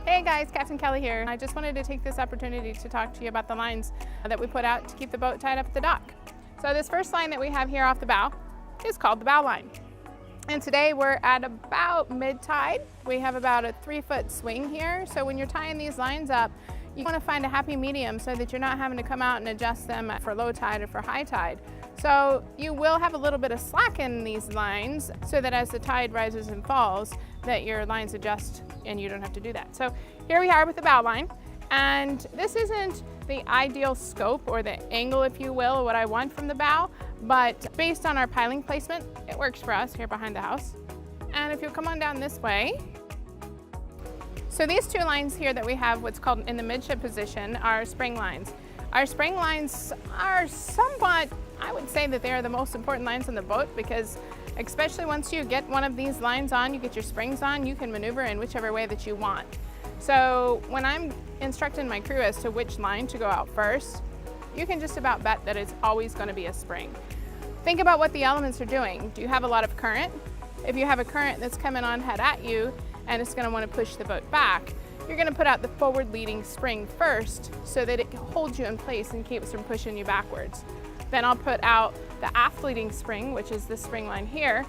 Hey guys, Captain Kelly here. I just wanted to take this opportunity to talk to you about the lines that we put out to keep the boat tied up at the dock. So this first line that we have here off the bow is called the bow line. And today we're at about mid-tide. We have about a 3-foot swing here. So when you're tying these lines up, you want to find a happy medium so that you're not having to come out and adjust them for low tide or for high tide. So you will have a little bit of slack in these lines so that as the tide rises and falls, that your lines adjust and you don't have to do that. So here we are with the bow line, and this isn't the ideal scope or the angle, if you will, what I want from the bow, but based on our piling placement, it works for us here behind the house. And if you'll come on down this way, so these two lines here that we have, what's called in the midship position, are spring lines. Our spring lines are somewhat, I would say that they are the most important lines on the boat, because especially once you get one of these lines on, you get your springs on, you can maneuver in whichever way that you want. So when I'm instructing my crew as to which line to go out first, you can just about bet that it's always going to be a spring. Think about what the elements are doing. Do you have a lot of current? If you have a current that's coming on head at you and it's going to want to push the boat back, you're going to put out the forward leading spring first so that it holds you in place and keeps from pushing you backwards. Then I'll put out the aft leading spring, which is this spring line here.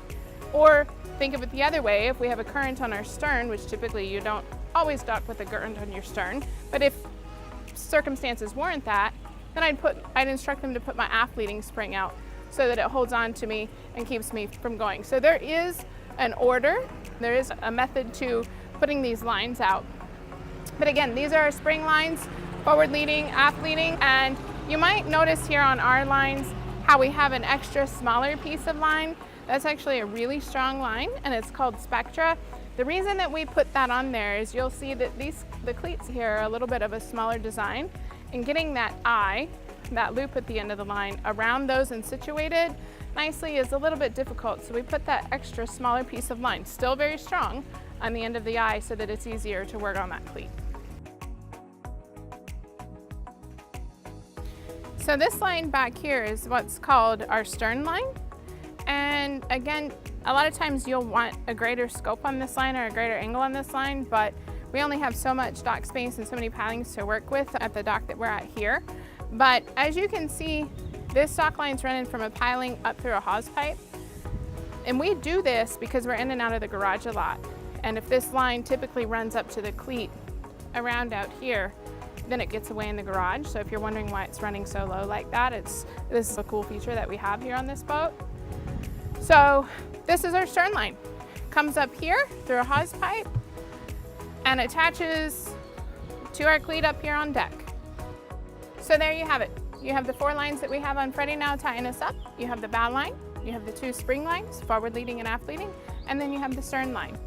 Or think of it the other way. If we have a current on our stern, which typically you don't always dock with a current on your stern, but if circumstances warrant that, then I'd instruct them to put my aft leading spring out so that it holds on to me and keeps me from going. So there is an order, there is a method to putting these lines out. But again, these are our spring lines, forward leading, aft leading, and you might notice here on our lines how we have an extra smaller piece of line. That's actually a really strong line, and it's called Spectra. The reason that we put that on there is you'll see that the cleats here are a little bit of a smaller design, and getting that eye, that loop at the end of the line, around those and situated nicely is a little bit difficult. So we put that extra smaller piece of line, still very strong, on the end of the eye so that it's easier to work on that cleat. So this line back here is what's called our stern line. And again, a lot of times you'll want a greater scope on this line or a greater angle on this line, but we only have so much dock space and so many pilings to work with at the dock that we're at here. But as you can see, this dock line's running from a piling up through a hawse pipe. And we do this because we're in and out of the garage a lot. And if this line typically runs up to the cleat around out here, then it gets away in the garage. So if you're wondering why it's running so low like that, this is a cool feature that we have here on this boat. So this is our stern line. Comes up here through a hawse pipe and attaches to our cleat up here on deck. So there you have it. You have the 4 lines that we have on Freddie now tying us up. You have the bow line, you have the 2 spring lines, forward leading and aft leading, and then you have the stern line.